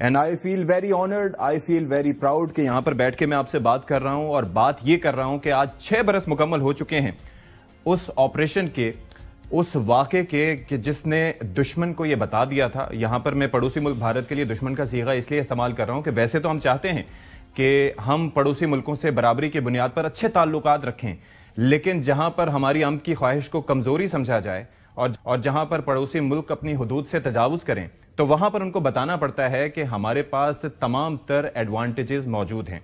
And I feel very honoured, I feel very proud کہ یہاں پر بیٹھ کے میں آپ سے بات کر رہا ہوں, اور بات یہ کر رہا ہوں کہ آج 6 برس مکمل ہو چکے ہیں اس آپریشن کے, اس واقعے کے کہ جس نے دشمن کو یہ بتا دیا تھا. یہاں پر میں پڑوسی ملک بھارت کے لیے دشمن کا صیغہ اس لیے استعمال کر رہا ہوں کہ ویسے تو ہم چاہتے ہیں کہ ہم پڑوسی ملکوں سے برابری کی بنیاد پر اچھے تعلقات رکھیں, لیکن جہاں پر ہماری امن کی خواہش کو کمزوری سمجھا جائے اور جہاں پر پڑوسی ملک اپنی حدود سے تجاوز کریں تو وہاں پر ان کو بتانا پڑتا ہے کہ ہمارے پاس تمام تر ایڈوانٹیجز موجود ہیں.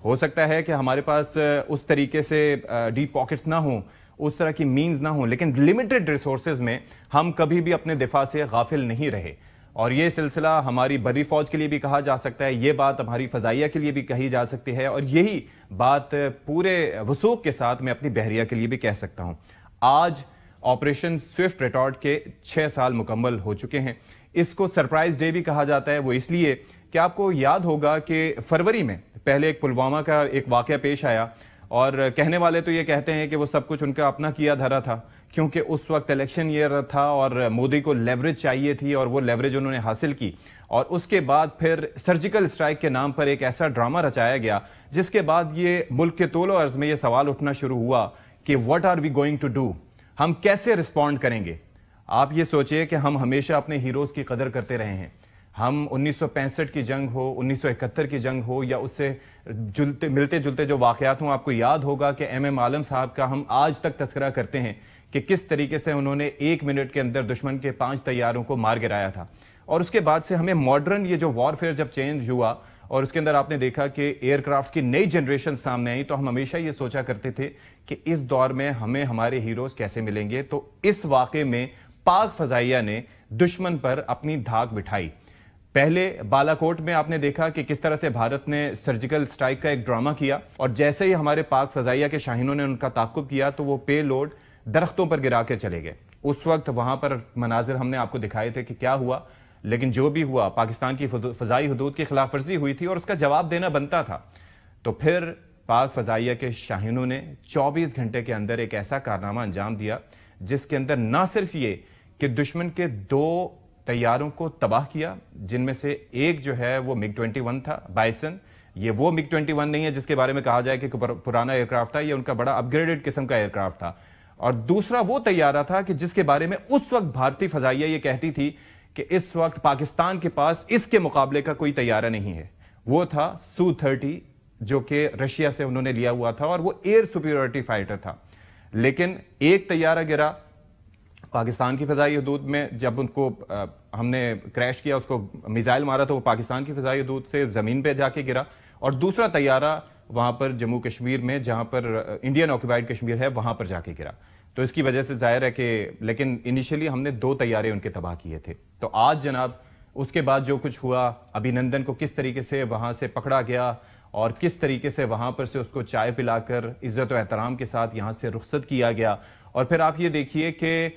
ہو سکتا ہے کہ ہمارے پاس اس طریقے سے ڈیپ پاکٹس نہ ہوں, اس طرح کی مینز نہ ہوں, لیکن لمیٹڈ ریسورسز میں ہم کبھی بھی اپنے دفاع سے غافل نہیں رہے. اور یہ سلسلہ ہماری بری فوج کے لیے بھی کہا جا سکتا ہے, یہ بات ہماری فضائیہ کے لیے بھی کہی جا سکتی ہے, اور یہی بات پورے وثوق کے ساتھ میں اپنی بحریہ کے لیے بھی کہہ سکتا ہوں. آج آپریشن سوئفٹ ریٹارڈ کے 6 سال مکمل ہو چکے ہیں. اس کو سرپرائز ڈے بھی کہا جاتا ہے, وہ اس لیے کہ آپ کو یاد ہوگا کہ فروری میں پہلے ایک پلوامہ کا ایک واقعہ پیش آیا, اور کہنے والے تو یہ کہتے ہیں کہ وہ سب کچھ ان کا اپنا کیا دھرا تھا, کیونکہ اس وقت الیکشن ایئر تھا اور مودی کو لیوریج چاہیے تھی, اور وہ لیوریج انہوں نے حاصل کی. اور اس کے بعد پھر سرجیکل اسٹرائک کے نام پر ایک ایسا ڈرامہ رچایا گیا جس کے بعد یہ ملک کے طول و عرض میں یہ سوال اٹھنا شروع ہوا کہ what are we going to do, ہم کیسے رسپونڈ کریں گے. آپ یہ سوچئے کہ ہم ہمیشہ اپنے ہیروز کی قدر کرتے رہے ہیں. ہم 1965 کی جنگ ہو, 1971 کی جنگ ہو, یا اس سے ملتے جلتے جو واقعات ہوں, آپ کو یاد ہوگا کہ ایم عالم صاحب کا ہم آج تک تذکرہ کرتے ہیں کہ کس طریقے سے انہوں نے 1 منٹ کے اندر دشمن کے 5 طیاروں کو مار گرایا تھا. اور اس کے بعد سے ہمیں ماڈرن یہ جو وار فیئر جب چینج ہوا اور اس کے اندر آپ نے دیکھا کہ ایئر کرافٹ کی نئی جنریشن سامنے آئی, تو ہم ہمیشہ یہ سوچا کرتے تھے کہ اس دور میں ہمیں ہمارے ہیروز کیسے ملیں گے. تو اس واقعے میں پاک فضائیہ نے دشمن پر اپنی دھاک بٹھائی. پہلے بالا کوٹ میں آپ نے دیکھا کہ کس طرح سے بھارت نے سرجیکل سٹرائک کا ایک ڈرامہ کیا, اور جیسے ہی ہمارے پاک فضائیہ کے شاہینوں نے ان کا تعاقب کیا تو وہ پے لوڈ درختوں پر گرا کے چلے گئے. اس وقت وہاں پر مناظر ہم نے آپ کو دکھائے تھے کہ کیا ہوا, لیکن جو بھی ہوا پاکستان کی فضائی حدود کی خلاف ورزی ہوئی تھی اور اس کا جواب دینا بنتا تھا. تو پھر پاک فضائیہ کے شاہینوں نے 24 گھنٹے کے اندر ایک ایسا کارنامہ انجام دیا جس کے اندر نہ صرف یہ کہ دشمن کے 2 طیاروں کو تباہ کیا, جن میں سے ایک جو ہے وہ MiG 21 تھا, بائسن. یہ وہ MiG 21 نہیں ہے جس کے بارے میں کہا جائے کہ پرانا ایئر کرافٹ تھا, یہ ان کا بڑا اپ گریڈڈ قسم کا ایئر کرافٹ تھا. اور دوسرا وہ طیارہ تھا کہ جس کے بارے میں اس وقت بھارتی فضائیہ یہ کہتی تھی کہ اس وقت پاکستان کے پاس اس کے مقابلے کا کوئی طیارہ نہیں ہے. وہ تھا سو-30 جو کہ رشیا سے انہوں نے لیا ہوا تھا, اور وہ ایئر سپیریورٹی فائٹر تھا. لیکن ایک طیارہ گرا پاکستان کی فضائی حدود میں, جب ان کو ہم نے کریش کیا, اس کو میزائل مارا تو وہ پاکستان کی فضائی حدود سے زمین پہ جا کے گرا, اور دوسرا طیارہ وہاں پر جموں کشمیر میں جہاں پر انڈین آکوپائڈ کشمیر ہے وہاں پر جا کے گرا. تو اس کی وجہ سے ظاہر ہے کہ لیکن انیشلی ہم نے 2 طیارے ان کے تباہ کیے تھے. تو آج جناب اس کے بعد جو کچھ ہوا, ابھینندن کو کس طریقے سے وہاں سے پکڑا گیا اور کس طریقے سے وہاں پر سے اس کو چائے پلا کر عزت و احترام کے ساتھ یہاں سے رخصت کیا گیا. اور پھر آپ یہ دیکھیے کہ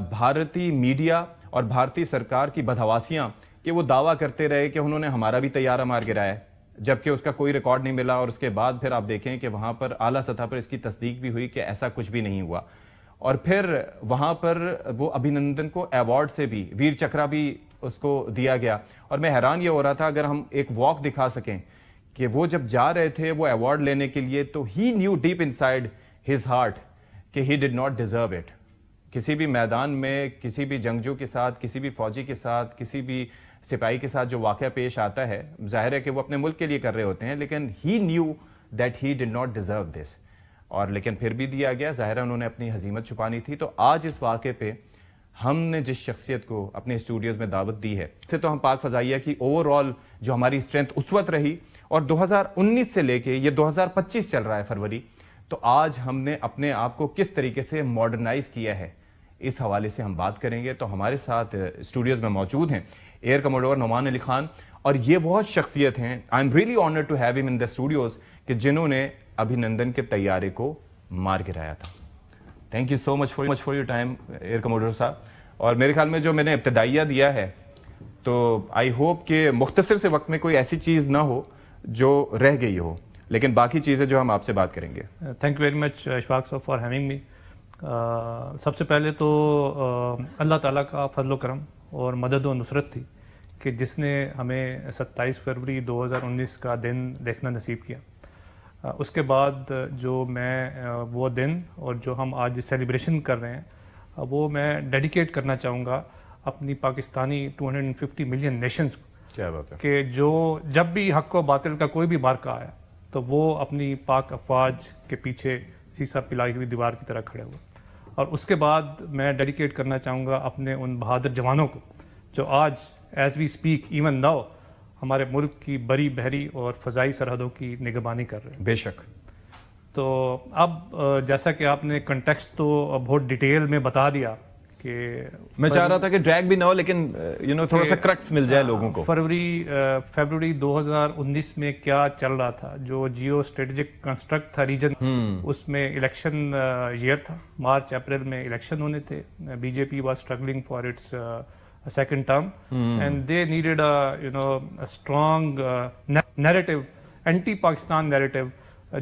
بھارتی میڈیا اور بھارتی سرکار کی بدحواسیاں کہ وہ دعویٰ کرتے رہے کہ انہوں نے ہمارا بھی طیارہ مار گرایا ہے, جبکہ اس کا کوئی ریکارڈ نہیں ملا. اور اس کے بعد پھر آپ دیکھیں کہ وہاں پر اعلیٰ سطح پر اس کی تصدیق بھی ہوئی کہ ایسا کچھ بھی نہیں ہوا. اور پھر وہاں پر وہ ابھینندن کو ایوارڈ سے بھی ویر چکرا بھی اس کو دیا گیا. اور میں حیران یہ ہو رہا تھا, اگر ہم ایک واک دکھا سکیں کہ وہ جب جا رہے تھے وہ ایوارڈ لینے کے لیے, تو he knew deep inside his heart کہ he did not deserve it. کسی بھی میدان میں کسی بھی جنگجو کے ساتھ, کسی بھی فوجی کے ساتھ, کسی بھی سپاہی کے ساتھ جو واقعہ پیش آتا ہے, ظاہر ہے کہ وہ اپنے ملک کے لیے کر رہے ہوتے ہیں, لیکن he knew that he did not deserve this. اور لیکن پھر بھی دیا گیا, ظاہر ہے انہوں نے اپنی ہزیمت چھپانی تھی. تو آج اس واقعے پہ ہم نے جس شخصیت کو اپنے اسٹوڈیوز میں دعوت دی ہے, اس سے تو ہم پاک فضائیہ کی اوور آل جو ہماری اسٹرینتھ اس وقت رہی, اور 2019 سے لے کے یہ 2025 چل رہا ہے فروری, تو آج ہم نے اپنے آپ کو کس طریقے سے ماڈرنائز کیا ہے, اس حوالے سے ہم بات کریں گے. تو ہمارے ساتھ اسٹوڈیوز میں موجود ہیں ایئر کموڈور نعمان علی خان, اور یہ وہ شخصیت ہیں, I am really honoured to have him in the studios, کہ جنہوں نے ابھینندن کے طیارے کو مار گرایا تھا. Thank you so much for your time air commodore صاحب. اور میرے خیال میں جو میں نے ابتدائیہ دیا ہے, تو آئی ہوپ کہ مختصر سے وقت میں کوئی ایسی چیز نہ ہو جو رہ گئی ہو, لیکن باقی چیزیں جو ہم آپ سے بات کریں گے. Thank you very much Ashfaq صاحب فار ہیونگ می. سب سے پہلے تو اللہ تعالیٰ کا فضل و کرم اور مدد و نصرت تھی کہ جس نے ہمیں 27 فروری 2019 کا دن دیکھنا نصیب کیا. اس کے بعد جو میں وہ دن اور جو ہم آج سیلیبریشن کر رہے ہیں وہ میں ڈیڈیکیٹ کرنا چاہوں گا اپنی پاکستانی 250 ملین نیشنز کو. کیا بات ہے کہ جو جب بھی حق و باطل کا کوئی بھی مارکا آیا تو وہ اپنی پاک افواج کے پیچھے سیسا پلائی ہوئی دیوار کی طرح کھڑے ہوئے. اور اس کے بعد میں ڈیڈیکیٹ کرنا چاہوں گا اپنے ان بہادر جوانوں کو جو آج as we speak even now ہمارے ملک کی بری بحری اور فضائی سرحدوں کی نگہبانی کر رہے ہیں. بے شک. تو اب جیسا کہ آپ نے کنٹیکسٹ تو بہت ڈیٹیل میں بتا دیا کہ میں چاہ رہا تھا کہ ڈریگ بھی نہ ہو لیکن تھوڑا سا کرکس مل جائے لوگوں کو. فروری 2019 میں کیا چل رہا تھا, جو جیو اسٹریٹجک کنسٹرکٹ تھا ریجن, اس میں الیکشن ایئر تھا, مارچ اپریل میں الیکشن ہونے تھے. B J P was struggling for its second term and they needed a strong narrative, anti-Pakistan narrative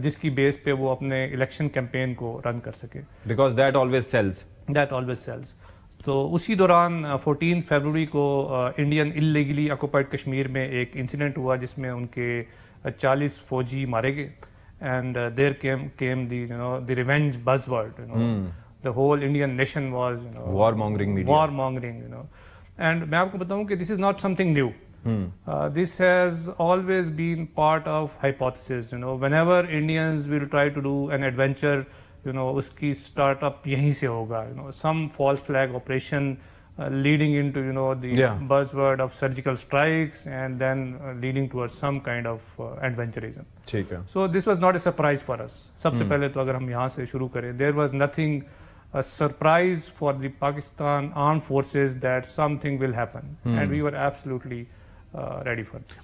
جس کی بیس پہ وہ اپنے الیکشن کیمپین کو رن کر سکے. Because that always sells. تو اسی دوران 14 فروری کو انڈین انلیگلی آکوپائڈ کشمیر میں ایک انسیڈنٹ ہوا جس میں ان کے 40 فوجی مارے گئے. And there came the revenge buzzword, the whole Indian nation was warmongering media. And میں آپ کو بتاؤں کہ this is not something new. This has always been part of hypothesis. Whenever Indians will try to do an adventure, اس کی start up یہیں سے ہوگا. Some false flag operation leading into the buzzword of surgical strikes and then leading towards some kind of adventurism. ٹھیک ہے. So this was not a surprise for us. سب سے پہلے تو اگر ہم یہاں سے شروع کریں, there was nothing a surprise for the Pakistan armed forces that something will happen, and we were absolutely ready for it.